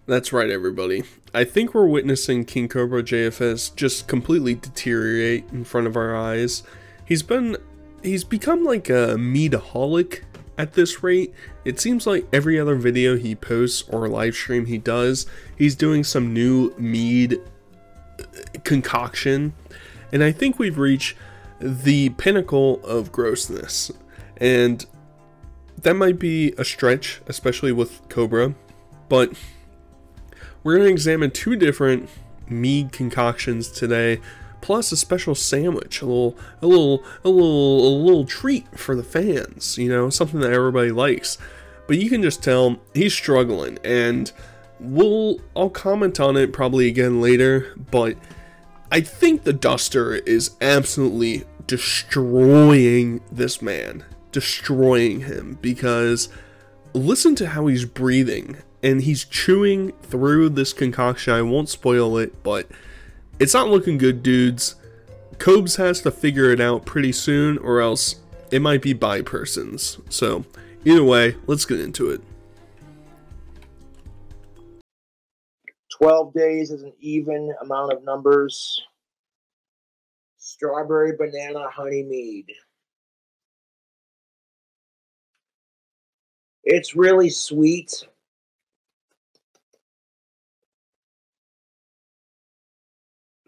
That's right, everybody. I think we're witnessing KingCobraJFS just completely deteriorate in front of our eyes. He's become like a Meadaholic at this rate. It seems like every other video he posts or live stream he does, he's doing some new Mead concoction. And I think we've reached the pinnacle of grossness. And that might be a stretch, especially with Cobra, but we're going to examine two different Mead concoctions today, plus a special sandwich, a little treat for the fans, you know, something that everybody likes. But you can just tell he's struggling, and I'll comment on it probably again later, but I think the duster is absolutely destroying this man, destroying him, because listen to how he's breathing. And he's chewing through this concoction. I won't spoil it, but it's not looking good, dudes. Cobes has to figure it out pretty soon, or else it might be by persons. So, either way, let's get into it. 12 days is an even amount of numbers. Strawberry, banana, honey, mead. It's really sweet.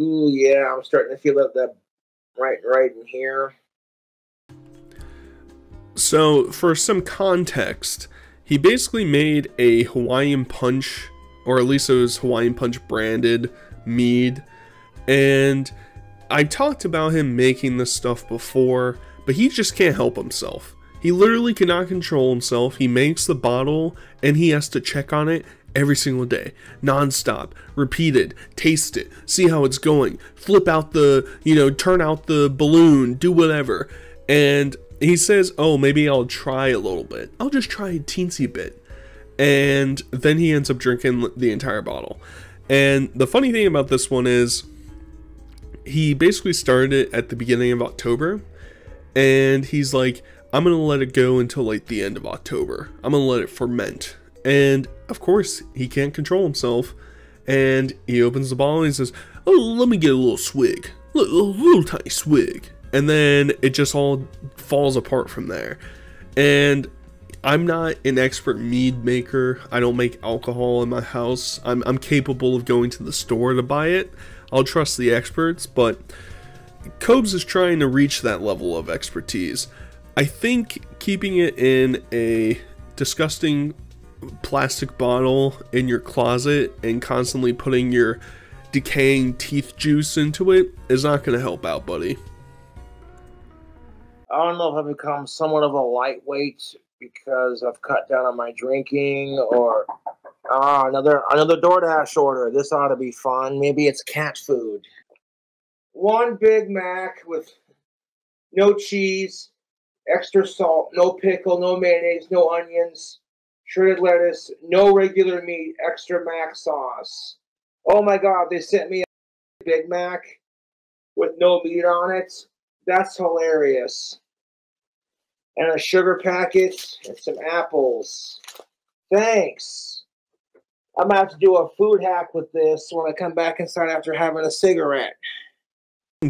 Ooh, yeah, I'm starting to feel that right in here. So, for some context, he basically made a Hawaiian Punch, or at least it was Hawaiian Punch branded mead, and I talked about him making this stuff before, but he just can't help himself. He literally cannot control himself. He makes the bottle, and he has to check on it every single day, non-stop, repeat it, taste it, see how it's going, flip out the, turn out the balloon, do whatever. And he says, oh, maybe I'll try a little bit. I'll just try a teensy bit. And then he ends up drinking the entire bottle. And the funny thing about this one is, he basically started it at the beginning of October, and he's like, I'm gonna let it go until like the end of October. I'm gonna let it ferment. And of course, he can't control himself, and he opens the bottle and he says, oh, let me get a little swig, a little tiny swig. And then it just all falls apart from there. And I'm not an expert mead maker. I don't make alcohol in my house. I'm capable of going to the store to buy it. I'll trust the experts, but Cobes is trying to reach that level of expertise. I think keeping it in a disgusting plastic bottle in your closet and constantly putting your decaying teeth juice into it is not going to help out, buddy. I don't know if I've become somewhat of a lightweight because I've cut down on my drinking, or another DoorDash order. This ought to be fun. Maybe it's cat food. One Big Mac with no cheese, extra salt, no pickle, no mayonnaise, no onions, shredded lettuce, no regular meat, extra mac sauce. Oh my God, they sent me a Big Mac with no meat on it. That's hilarious. And a sugar packet and some apples. Thanks. I'm going to have to do a food hack with this when I come back inside after having a cigarette.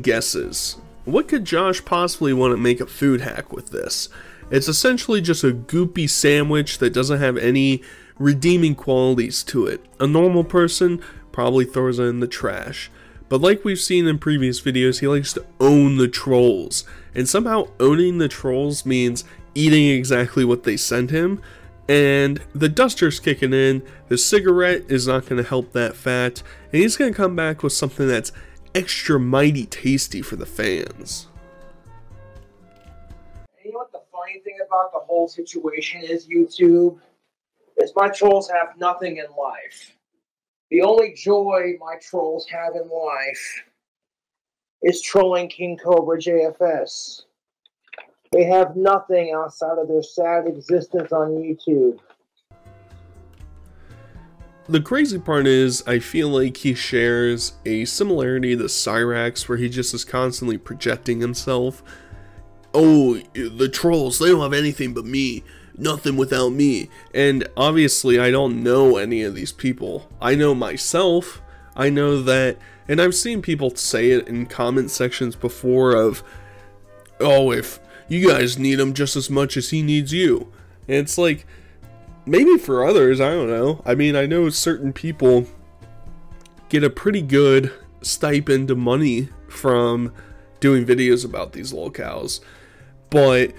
Guesses. What could Josh possibly want to make a food hack with this? It's essentially just a goopy sandwich that doesn't have any redeeming qualities to it. A normal person probably throws it in the trash. But like we've seen in previous videos, he likes to own the trolls. And somehow owning the trolls means eating exactly what they send him. And the duster's kicking in, the cigarette is not going to help that fat, and he's going to come back with something that's extra mighty tasty for the fans. You know what the funny thing about the whole situation is, YouTube? Is my trolls have nothing in life. The only joy my trolls have in life is trolling KingCobraJFS. They have nothing outside of their sad existence on YouTube. The crazy part is, I feel like he shares a similarity to Cyrax, where he just is constantly projecting himself. Oh, the trolls, they don't have anything but me. nothing without me. And obviously I don't know any of these people. I know myself. I know that, and I've seen people say it in comment sections before of, oh, if you guys need him just as much as he needs you. And it's like, maybe for others, I don't know. I mean, I know certain people get a pretty good stipend of money from doing videos about these lolcows. But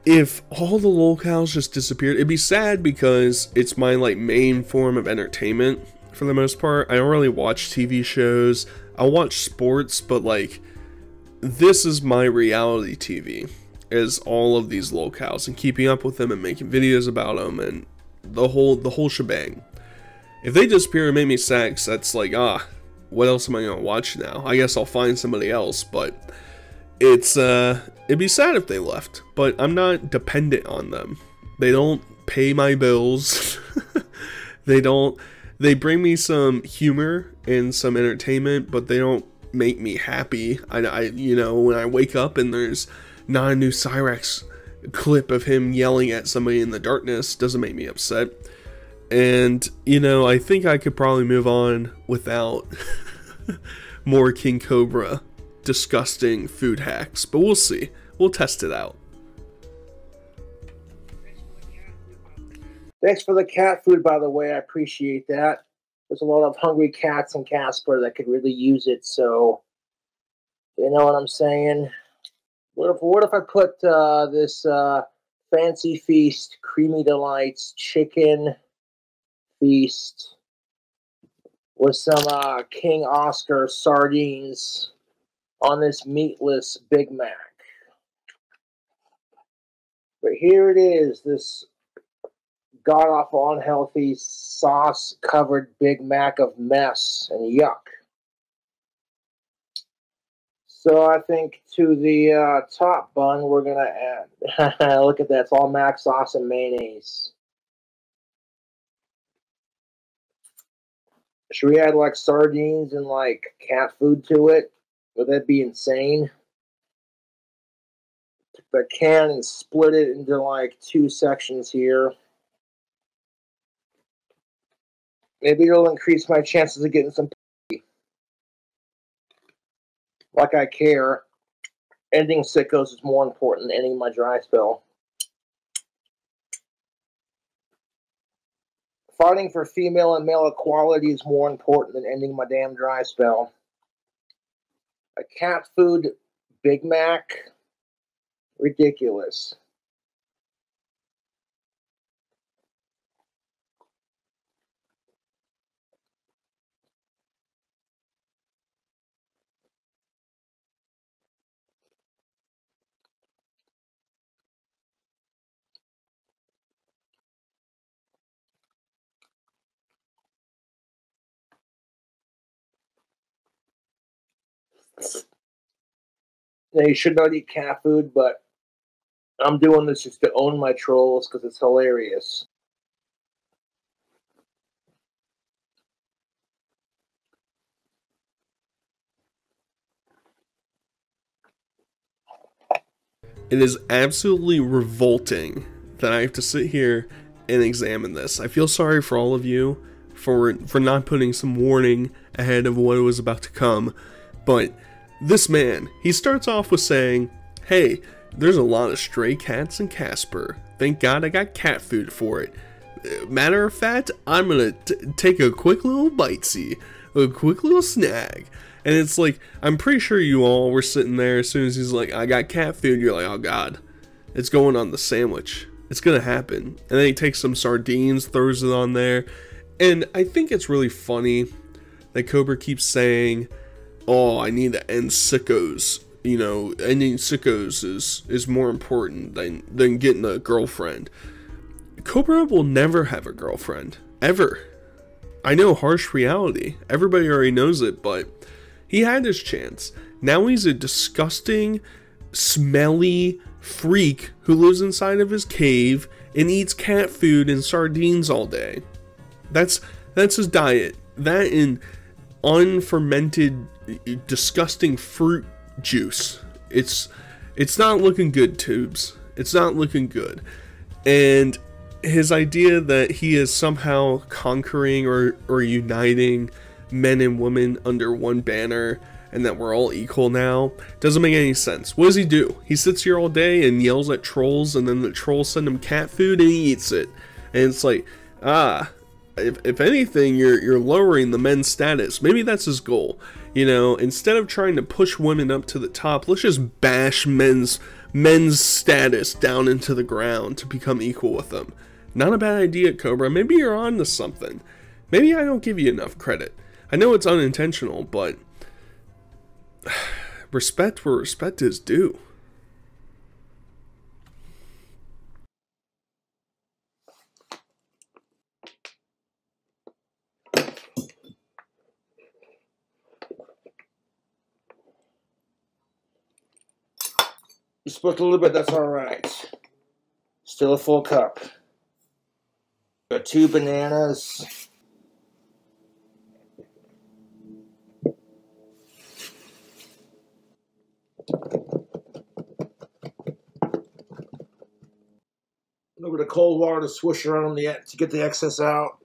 if all the lolcows just disappeared, it'd be sad because it's my like main form of entertainment for the most part. I don't really watch TV shows. I watch sports, but like this is my reality TV, is all of these lolcows and keeping up with them and making videos about them and the whole shebang. If they disappear and make me sad, 'cause that's like, what else am I gonna watch now? I guess I'll find somebody else, but it's it'd be sad if they left, but I'm not dependent on them. They don't pay my bills. They bring me some humor and some entertainment, but they don't make me happy. You know, when I wake up and there's not a new Cyrax clip of him yelling at somebody in the darkness, doesn't make me upset. And, you know, I think I could probably move on without more King Cobra disgusting food hacks, but we'll see. We'll test it out. Thanks for the cat food, by the way. I appreciate that. There's a lot of hungry cats in Casper that could really use it, so you know what I'm saying? What if I put this Fancy Feast Creamy Delights chicken feast with some King Oscar sardines on this meatless Big Mac? But here it is, this god-awful, unhealthy, sauce-covered Big Mac of mess and yuck. So I think to the top bun, we're going to add, look at that, it's all mac sauce and mayonnaise. Should we add like sardines and like cat food to it? Would that be insane? Took the can and split it into like 2 sections here. Maybe it'll increase my chances of getting some pee. Like I care. Ending sickos is more important than ending my dry spell. Fighting for female and male equality is more important than ending my damn dry spell. A cat food Big Mac? Ridiculous. Now, you should not eat cat food, but I'm doing this just to own my trolls because it's hilarious. It is absolutely revolting that I have to sit here and examine this. I feel sorry for all of you for not putting some warning ahead of what was about to come, but this man, he starts off with saying, hey, there's a lot of stray cats in Casper. Thank God I got cat food for it. Matter of fact, I'm gonna take a quick little bitesy, a quick little snag. And it's like, I'm pretty sure you all were sitting there as soon as he's like, I got cat food, you're like, oh God, it's going on the sandwich. It's gonna happen. And then he takes some sardines, throws it on there. And I think it's really funny that Cobra keeps saying, oh, I need to end sickos. You know, ending sickos is more important than getting a girlfriend. Cobra will never have a girlfriend. Ever. I know, harsh reality. Everybody already knows it, but he had his chance. Now he's a disgusting, smelly freak who lives inside of his cave and eats cat food and sardines all day. That's his diet. That and unfermented, disgusting fruit juice. It's not looking good, Tubes. It's not looking good. And his idea that he is somehow conquering or uniting men and women under one banner and that we're all equal now doesn't make any sense. What does he do? He sits here all day and yells at trolls, and then the trolls send him cat food and he eats it. And it's like, if anything, you're lowering the men's status. Maybe that's his goal. You know, instead of trying to push women up to the top, let's just bash men's status down into the ground to become equal with them. Not a bad idea, Cobra. Maybe you're on to something. Maybe I don't give you enough credit. I know it's unintentional, but respect where respect is due. You split a little bit, that's alright. Still a full cup. Got 2 bananas. A little bit of cold water to swish around to get the excess out.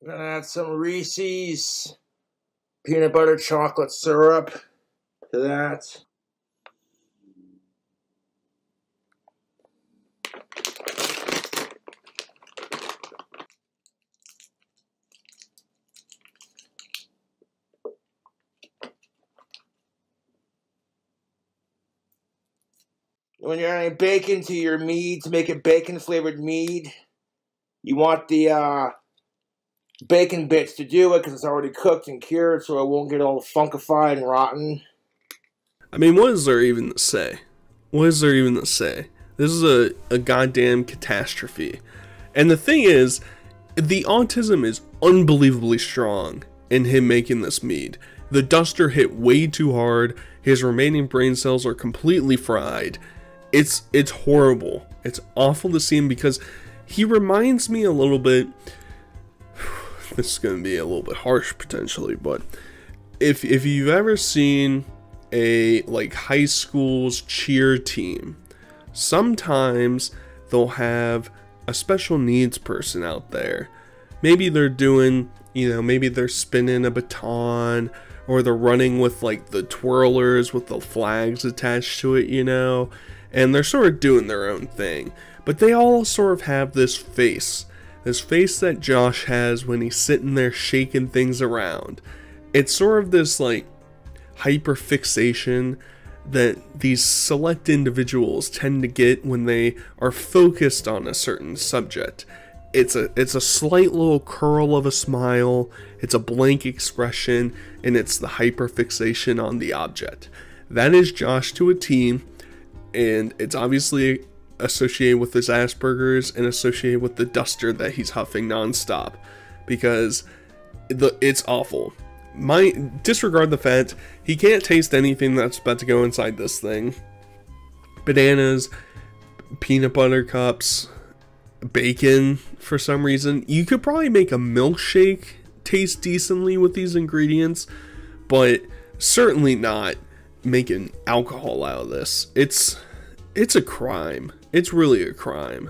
I'm gonna add some Reese's peanut butter chocolate syrup to that. When you're adding bacon to your mead, to make it bacon flavored mead, you want the bacon bits to do it because it's already cooked and cured, so it won't get all funkified and rotten. I mean, what is there even to say? What is there even to say? This is a goddamn catastrophe. And the thing is, the autism is unbelievably strong in him making this mead. The duster hit way too hard. His remaining brain cells are completely fried. It's horrible. It's awful to see him because he reminds me a little bit. This is going to be a little bit harsh potentially, but if you've ever seen a high school's cheer team, sometimes they'll have a special needs person out there. Maybe they're doing, maybe they're spinning a baton, or they're running with the twirlers with the flags attached to it, and they're sort of doing their own thing. But they all sort of have this face that Josh has when he's sitting there shaking things around. It's sort of this hyperfixation that these select individuals tend to get when they are focused on a certain subject. It's a slight little curl of a smile, it's a blank expression, and it's the hyperfixation on the object. That is Josh to a T, and it's obviously associated with his Asperger's and associated with the duster that he's huffing nonstop, because it's awful. Disregard the fact he can't taste anything that's about to go inside this thing. Bananas, peanut butter cups, bacon for some reason. You could probably make a milkshake taste decently with these ingredients, but certainly not making alcohol out of this. It's a crime. It's really a crime.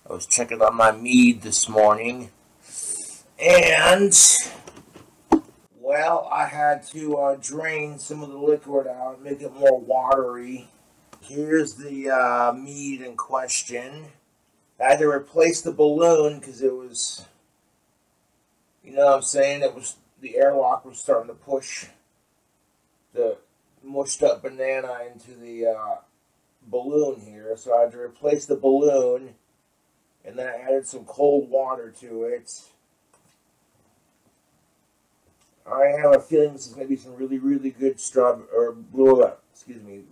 I was checking on my mead this morning, and well, I had to drain some of the liquid out and make it more watery. Here's the mead in question. I had to replace the balloon because it was, what I'm saying, the airlock was starting to push the mushed up banana into the balloon here, so I had to replace the balloon, and then I added some cold water to it. I have a feeling this is going to be some really, really good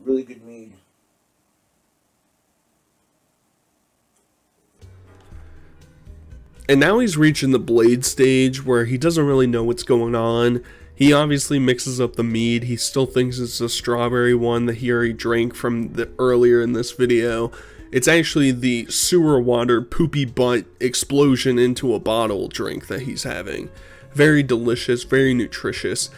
really good mead. And now he's reaching the blade stage where he doesn't really know what's going on. He obviously mixes up the mead. He still thinks it's a strawberry one that he already drank from the earlier in this video. It's actually the sewer water poopy butt explosion into a bottle drink that he's having. Very delicious, very nutritious.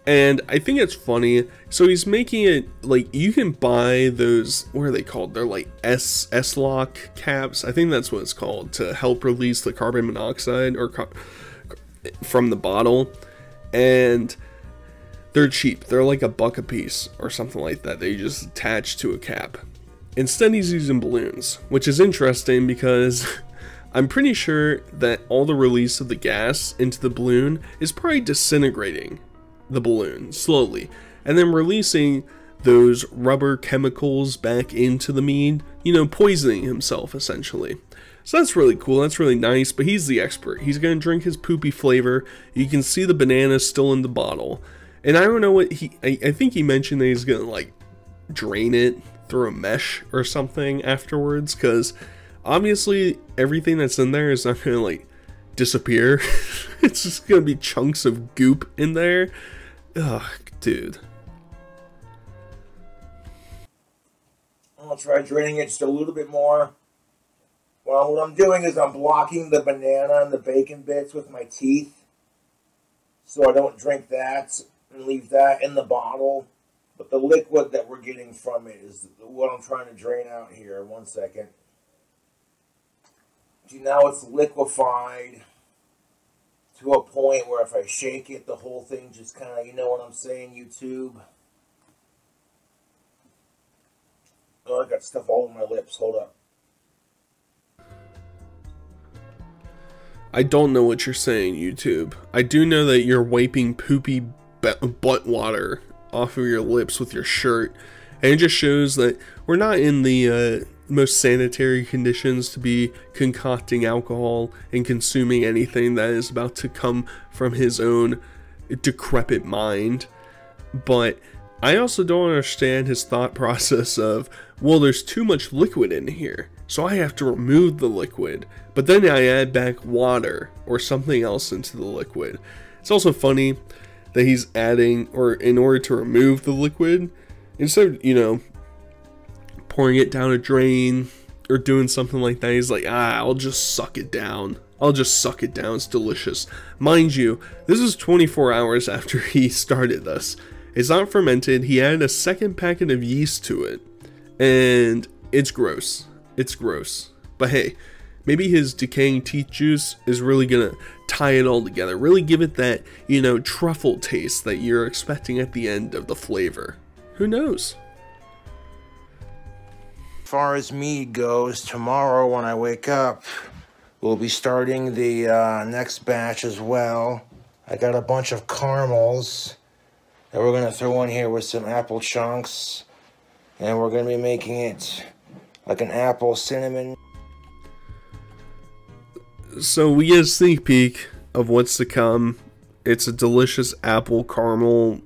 And I think it's funny. So he's making it like you can buy those, what are they called? They're like S-Lock caps. I think that's what it's called, to help release the carbon monoxide or from the bottle. And they're cheap. They're like $1 a piece or something like that. They just attach to a cap. Instead, he's using balloons, which is interesting because I'm pretty sure that all the release of the gas into the balloon is probably disintegrating the balloon slowly and then releasing those rubber chemicals back into the mead, you know, poisoning himself essentially. So that's really cool, that's really nice, but he's the expert. He's gonna drink his poopy flavor. You can see the banana still in the bottle. And I don't know what I think he mentioned that he's gonna like drain it through a mesh or something afterwards, because obviously everything that's in there is not gonna like disappear. It's just gonna be chunks of goop in there. Ugh, dude. I'll try draining it just a little bit more. Well, what I'm doing is I'm blocking the banana and the bacon bits with my teeth, so I don't drink that and leave that in the bottle. But the liquid that we're getting from it is what I'm trying to drain out here. 1 second. See, now it's liquefied to a point where if I shake it, the whole thing just kind of, you know what I'm saying, YouTube? Oh, I got stuff all over my lips. Hold up. I don't know what you're saying, YouTube. I do know that you're wiping poopy butt water off of your lips with your shirt, and it just shows that we're not in the most sanitary conditions to be concocting alcohol and consuming anything that is about to come from his own decrepit mind. But I also don't understand his thought process of, well, there's too much liquid in here, so I have to remove the liquid, but then I add back water or something else into the liquid. It's also funny that he's adding, or in order to remove the liquid, instead of, you know, pouring it down a drain or doing something like that, he's like, I'll just suck it down. I'll just suck it down. It's delicious. Mind you, this is 24 hours after he started this. It's not fermented. He added a second packet of yeast to it, and it's gross. It's gross. But hey, maybe his decaying teeth juice is really gonna tie it all together, really give it that, you know, truffle taste that you're expecting at the end of the flavor. Who knows? As far as mead goes, tomorrow when I wake up, we'll be starting the next batch as well. I got a bunch of caramels that we're gonna throw in here with some apple chunks, and we're gonna be making it like an apple cinnamon. So we get a sneak peek of what's to come. It's a delicious apple caramel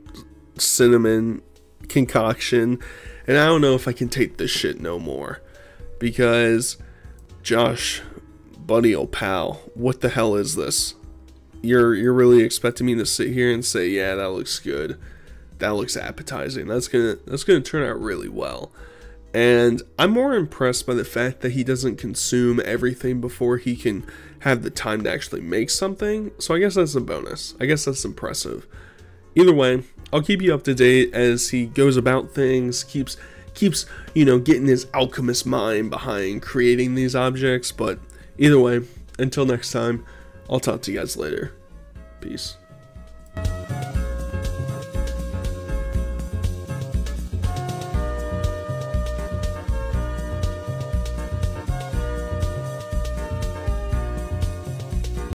cinnamon concoction, and I don't know if I can take this shit no more, because Josh, buddy, old pal, what the hell is this? You're really expecting me to sit here and say, yeah, that looks good, that looks appetizing, that's gonna turn out really well. And I'm more impressed by the fact that he doesn't consume everything before he can have the time to actually make something. So I guess that's a bonus. I guess that's impressive. Either way, I'll keep you up to date as he goes about things, keeps you know, getting his alchemist mind behind creating these objects. But either way, until next time, I'll talk to you guys later. Peace.